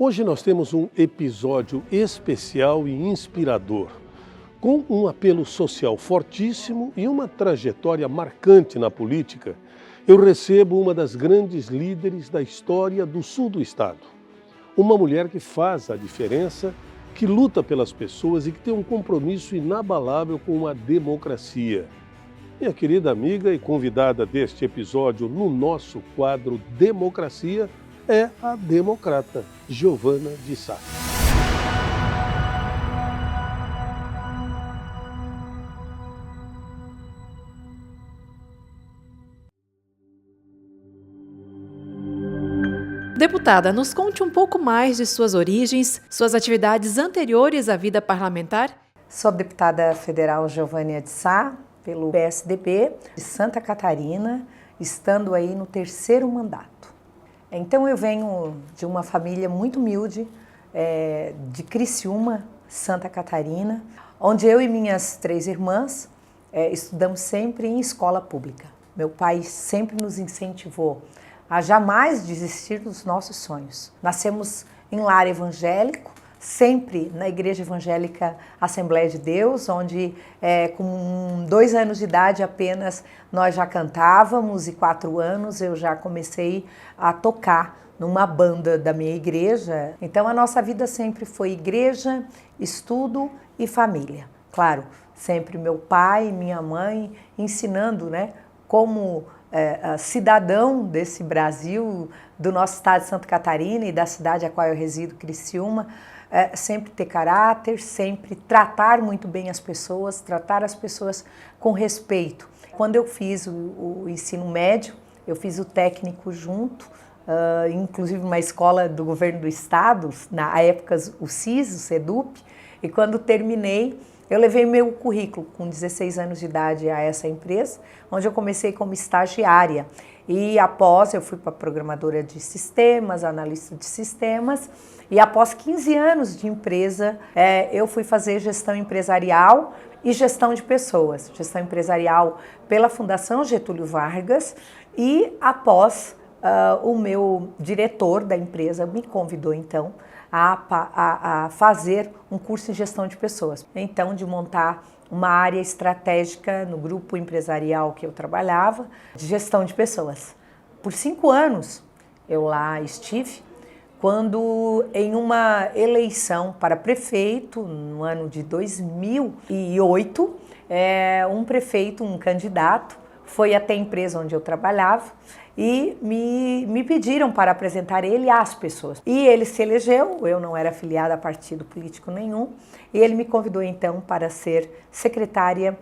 Hoje nós temos um episódio especial e inspirador, com um apelo social fortíssimo e uma trajetória marcante na política. Eu recebo uma das grandes líderes da história do sul do estado. Uma mulher que faz a diferença, que luta pelas pessoas e que tem um compromisso inabalável com a democracia. Minha querida amiga e convidada deste episódio no nosso quadro Democracia é a democrata Giovana de Sá. Deputada, nos conte um pouco mais de suas origens, suas atividades anteriores à vida parlamentar. Sou deputada federal Giovana de Sá, pelo PSDB de Santa Catarina, estando aí no 3º mandato. Então eu venho de uma família muito humilde, de Criciúma, Santa Catarina, onde eu e minhas 3 irmãs estudamos sempre em escola pública. Meu pai sempre nos incentivou a jamais desistir dos nossos sonhos. Nascemos em lar evangélico, sempre na Igreja Evangélica Assembleia de Deus, onde com 2 anos de idade apenas nós já cantávamos e 4 anos eu já comecei a tocar numa banda da minha igreja. Então a nossa vida sempre foi igreja, estudo e família. Claro, sempre meu pai e minha mãe ensinando, como cidadão desse Brasil, do nosso estado de Santa Catarina e da cidade a qual eu resido, Criciúma, sempre ter caráter, sempre tratar muito bem as pessoas, tratar as pessoas com respeito. Quando eu fiz o ensino médio, eu fiz o técnico junto, inclusive uma escola do governo do estado, na época o CIS, o SEDUP, e quando terminei, eu levei meu currículo com 16 anos de idade a essa empresa, onde eu comecei como estagiária. E após, eu fui para programadora de sistemas, analista de sistemas, e após 15 anos de empresa, eu fui fazer gestão empresarial e gestão de pessoas. Gestão empresarial pela Fundação Getúlio Vargas, e após o meu diretor da empresa me convidou então a fazer um curso em gestão de pessoas. Então, de montar uma área estratégica no grupo empresarial que eu trabalhava, de gestão de pessoas. Por 5 anos eu lá estive, quando em uma eleição para prefeito, no ano de 2008, um prefeito, um candidato, foi até a empresa onde eu trabalhava e me pediram para apresentar ele às pessoas. E ele se elegeu, eu não era afiliada a partido político nenhum, e ele me convidou então para ser secretária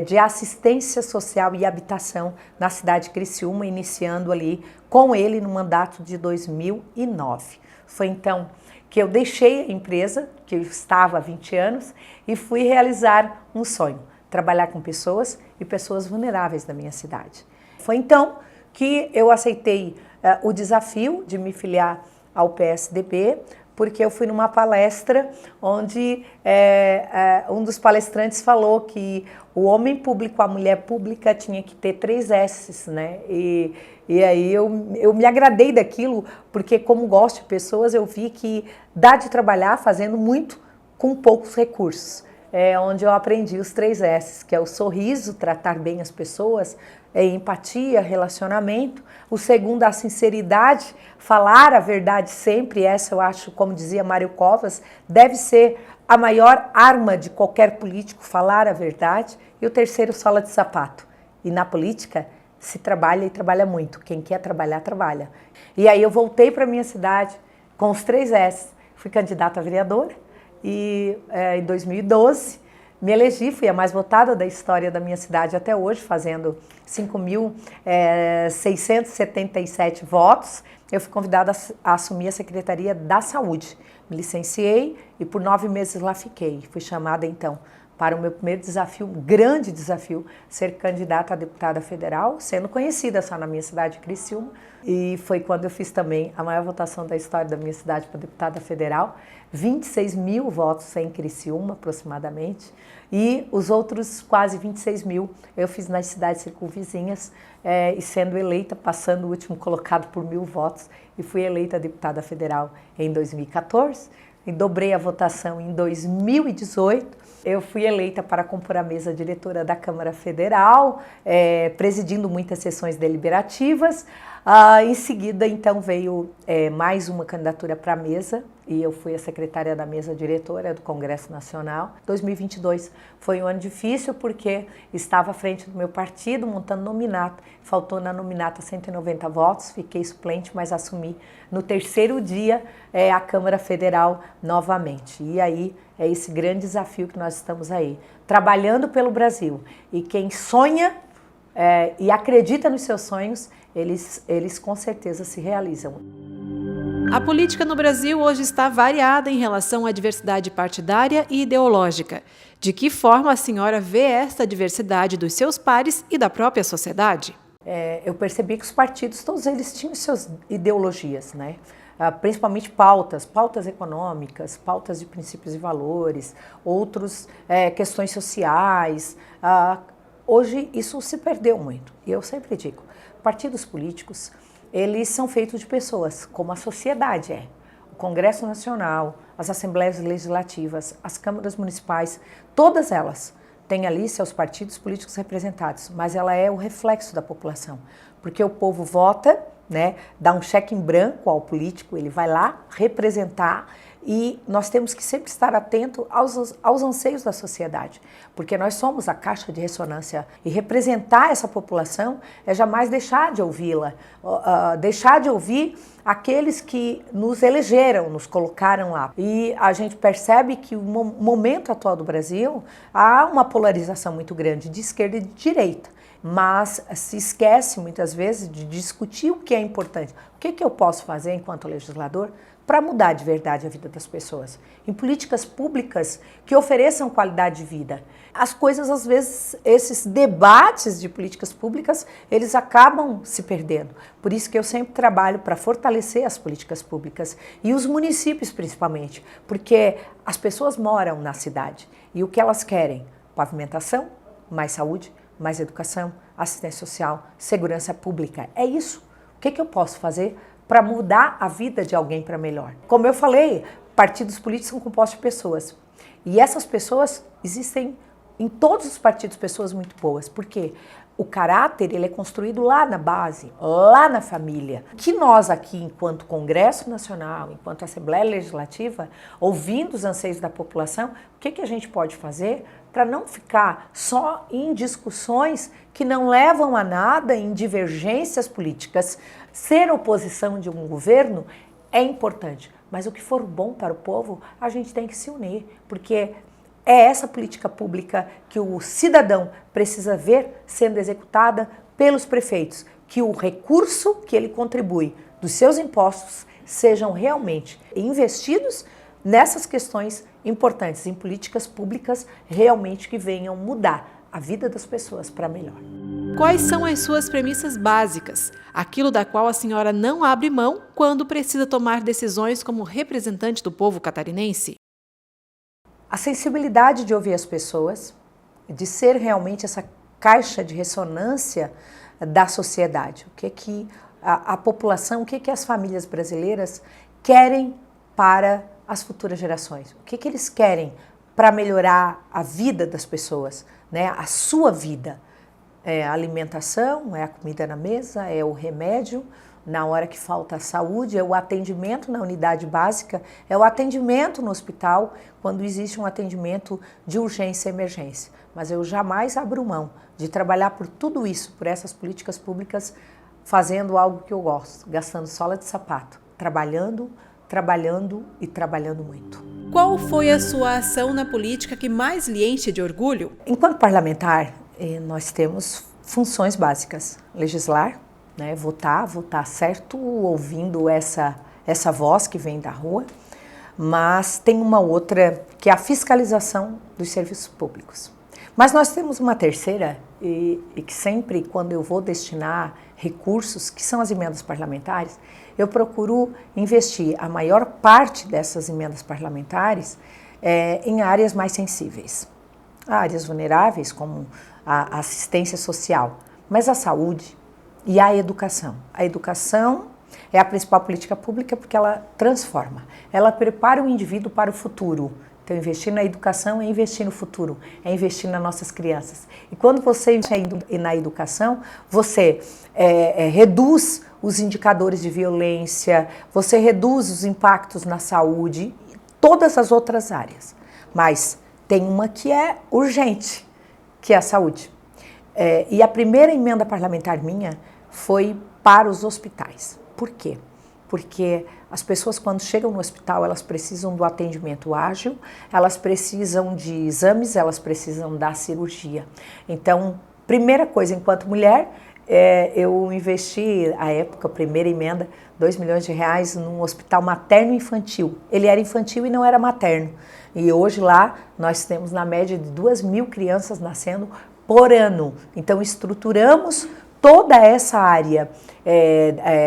de Assistência Social e Habitação na cidade de Criciúma, iniciando ali com ele no mandato de 2009. Foi então que eu deixei a empresa, que eu estava há 20 anos, e fui realizar um sonho, trabalhar com pessoas e pessoas vulneráveis da minha cidade. Foi então que eu aceitei o desafio de me filiar ao PSDB, porque eu fui numa palestra onde um dos palestrantes falou que o homem público, a mulher pública tinha que ter 3 S's, E aí eu me agradei daquilo, porque como gosto de pessoas, eu vi que dá de trabalhar fazendo muito com poucos recursos. Onde eu aprendi os 3 S's, que é o sorriso, tratar bem as pessoas, empatia, relacionamento. O segundo, a sinceridade, falar a verdade sempre. Essa eu acho, como dizia Mário Covas, deve ser a maior arma de qualquer político, falar a verdade. E o terceiro, sola de sapato. E na política se trabalha e trabalha muito. Quem quer trabalhar, trabalha. E aí eu voltei para a minha cidade com os 3 S's. Fui candidata a vereadora. E em 2012 me elegi, fui a mais votada da história da minha cidade até hoje, fazendo 5.677 votos. Eu fui convidada a assumir a Secretaria da Saúde. Me licenciei e por 9 meses lá fiquei. Fui chamada então para o meu primeiro desafio, um grande desafio, ser candidata a deputada federal, sendo conhecida só na minha cidade de Criciúma. E foi quando eu fiz também a maior votação da história da minha cidade para deputada federal, 26 mil votos em Criciúma, aproximadamente, e os outros quase 26 mil eu fiz nas cidades circunvizinhas, e sendo eleita, passando o último colocado por 1.000 votos, e fui eleita deputada federal em 2014, e dobrei a votação em 2018. Eu fui eleita para compor a mesa diretora da Câmara Federal, presidindo muitas sessões deliberativas. Em seguida, então, veio mais uma candidatura para a mesa, e eu fui a secretária da mesa diretora do Congresso Nacional. 2022 foi um ano difícil porque estava à frente do meu partido, montando nominato. Faltou na nominata 190 votos, fiquei suplente, mas assumi no terceiro dia a Câmara Federal novamente. E aí é esse grande desafio que nós estamos aí, trabalhando pelo Brasil. E quem sonha e acredita nos seus sonhos, eles com certeza se realizam. A política no Brasil hoje está variada em relação à diversidade partidária e ideológica. De que forma a senhora vê esta diversidade dos seus pares e da própria sociedade? Eu percebi que os partidos, todos eles tinham suas ideologias, né? Principalmente pautas econômicas, pautas de princípios e valores, outros questões sociais. Hoje isso se perdeu muito. E eu sempre digo, partidos políticos, eles são feitos de pessoas, como a sociedade é. O Congresso Nacional, as Assembleias Legislativas, as câmaras municipais, todas elas têm ali seus partidos políticos representados, mas ela é o reflexo da população, porque o povo vota, né, dá um cheque em branco ao político, ele vai lá representar, e nós temos que sempre estar atento aos anseios da sociedade, porque nós somos a caixa de ressonância, e representar essa população é jamais deixar de ouvi-la, deixar de ouvir aqueles que nos elegeram, nos colocaram lá. E a gente percebe que no momento atual do Brasil há uma polarização muito grande de esquerda e de direita, mas se esquece muitas vezes de discutir o que é importante. O que eu posso fazer enquanto legislador para mudar de verdade a vida das pessoas? Em políticas públicas que ofereçam qualidade de vida. As coisas, às vezes, esses debates de políticas públicas, eles acabam se perdendo. Por isso que eu sempre trabalho para fortalecer as políticas públicas e os municípios principalmente, porque as pessoas moram na cidade e o que elas querem? Pavimentação, mais saúde, mais educação, assistência social, segurança pública. É isso. O que eu posso fazer para mudar a vida de alguém para melhor? Como eu falei, partidos políticos são compostos de pessoas. E essas pessoas existem em todos os partidos, pessoas muito boas. Por quê? O caráter, ele é construído lá na base, lá na família. Que nós aqui, enquanto Congresso Nacional, enquanto Assembleia Legislativa, ouvindo os anseios da população, o que a gente pode fazer para não ficar só em discussões que não levam a nada, em divergências políticas? Ser oposição de um governo é importante, mas o que for bom para o povo, a gente tem que se unir, porque é essa política pública que o cidadão precisa ver sendo executada pelos prefeitos, que o recurso que ele contribui dos seus impostos sejam realmente investidos nessas questões importantes, em políticas públicas realmente que venham mudar a vida das pessoas para melhor. Quais são as suas premissas básicas, aquilo da qual a senhora não abre mão quando precisa tomar decisões como representante do povo catarinense? A sensibilidade de ouvir as pessoas, de ser realmente essa caixa de ressonância da sociedade. O que a população, o que as famílias brasileiras querem para as futuras gerações? O que eles querem para melhorar a vida das pessoas, né? A sua vida. É a alimentação, é a comida na mesa, é o remédio na hora que falta a saúde, é o atendimento na unidade básica, é o atendimento no hospital, quando existe um atendimento de urgência e emergência. Mas eu jamais abro mão de trabalhar por tudo isso, por essas políticas públicas, fazendo algo que eu gosto, gastando sola de sapato, trabalhando e trabalhando muito. Qual foi a sua ação na política que mais lhe enche de orgulho? Enquanto parlamentar, nós temos funções básicas: legislar, né, votar certo, ouvindo essa voz que vem da rua, mas tem uma outra, que é a fiscalização dos serviços públicos. Mas nós temos uma terceira, e que sempre, quando eu vou destinar recursos, que são as emendas parlamentares, eu procuro investir a maior parte dessas emendas parlamentares em áreas mais sensíveis. Áreas vulneráveis, como a assistência social, mas a saúde e a educação. A educação é a principal política pública porque ela transforma, ela prepara o indivíduo para o futuro. Então, investir na educação é investir no futuro, é investir nas nossas crianças. E quando você investe na educação, você reduz os indicadores de violência, você reduz os impactos na saúde, todas as outras áreas. Mas tem uma que é urgente, que é a saúde. E a primeira emenda parlamentar minha foi para os hospitais. Por quê? Porque as pessoas, quando chegam no hospital, elas precisam do atendimento ágil, elas precisam de exames, elas precisam da cirurgia. Então, primeira coisa, enquanto mulher, eu investi, à época, a primeira emenda, R$2 milhões num hospital materno-infantil. Ele era infantil e não era materno. E hoje lá nós temos na média de 2.000 crianças nascendo por ano. Então estruturamos toda essa área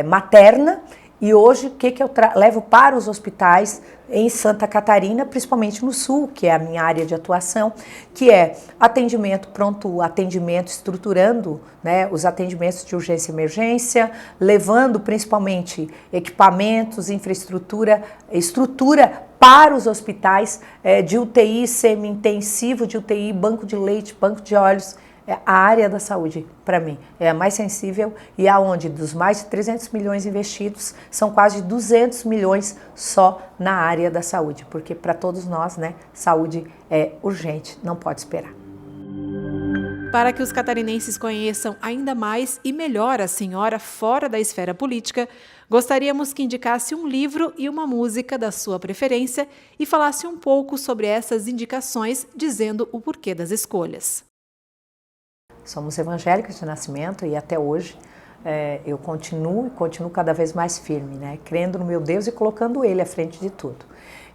materna e hoje o que eu levo para os hospitais em Santa Catarina, principalmente no sul, que é a minha área de atuação, que é atendimento, pronto atendimento, estruturando, né, os atendimentos de urgência e emergência, levando principalmente equipamentos, infraestrutura, estrutura para os hospitais de UTI semi-intensivo, de UTI, banco de leite, banco de olhos. A área da saúde, para mim, é a mais sensível e aonde dos mais de 300 milhões investidos, são quase 200 milhões só na área da saúde, porque para todos nós, né, saúde é urgente, não pode esperar. Para que os catarinenses conheçam ainda mais e melhor a senhora fora da esfera política, gostaríamos que indicasse um livro e uma música da sua preferência e falasse um pouco sobre essas indicações, dizendo o porquê das escolhas. Somos evangélicos de nascimento e até hoje eu continuo cada vez mais firme, né? Crendo no meu Deus e colocando Ele à frente de tudo.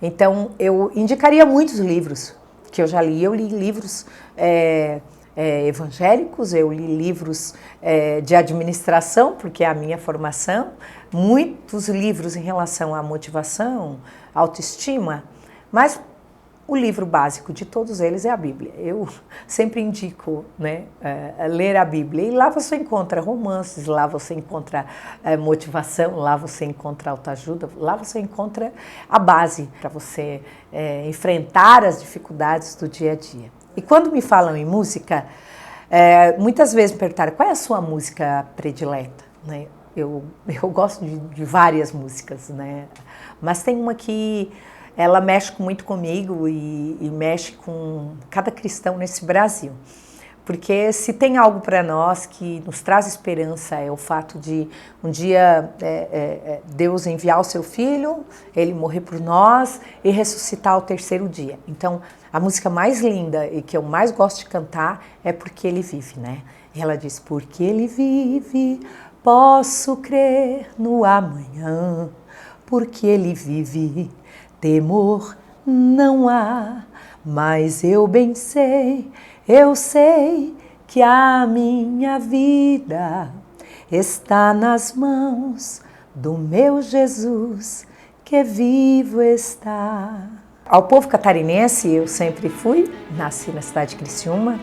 Então, eu indicaria muitos livros que eu já li. Eu li livros evangélicos, eu li livros de administração, porque é a minha formação, muitos livros em relação à motivação, autoestima, mas o livro básico de todos eles é a Bíblia. Eu sempre indico, né, ler a Bíblia. E lá você encontra romances, lá você encontra motivação, lá você encontra autoajuda, lá você encontra a base para você enfrentar as dificuldades do dia a dia. E quando me falam em música, muitas vezes me perguntaram qual é a sua música predileta, né? Eu gosto de várias músicas, né? Mas tem uma que ela mexe muito comigo e mexe com cada cristão nesse Brasil. Porque se tem algo para nós que nos traz esperança é o fato de um dia Deus enviar o seu Filho, Ele morrer por nós e ressuscitar ao terceiro dia. Então, a música mais linda e que eu mais gosto de cantar é Porque Ele Vive, né? E ela diz, porque Ele vive, posso crer no amanhã, porque Ele vive, temor não há, mas eu bem sei, eu sei que a minha vida está nas mãos do meu Jesus, que vivo está. Ao povo catarinense eu sempre fui, nasci na cidade de Criciúma,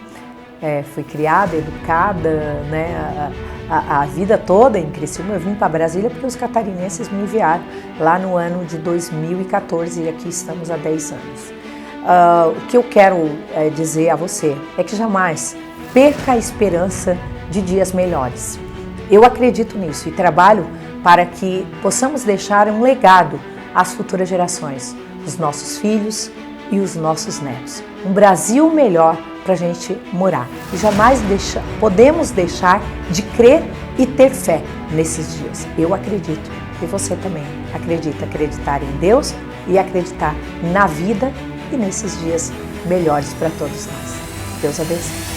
fui criada, educada, né, a vida toda em Criciúma. Eu vim para Brasília porque os catarinenses me enviaram lá no ano de 2014 e aqui estamos há 10 anos. O que eu quero dizer a você é que jamais perca a esperança de dias melhores. Eu acredito nisso e trabalho para que possamos deixar um legado às futuras gerações, os nossos filhos e os nossos netos. Um Brasil melhor para a gente morar. E jamais podemos deixar de crer e ter fé nesses dias. Eu acredito e você também acredita. Acreditar em Deus e acreditar na vida e nesses dias melhores para todos nós. Deus abençoe.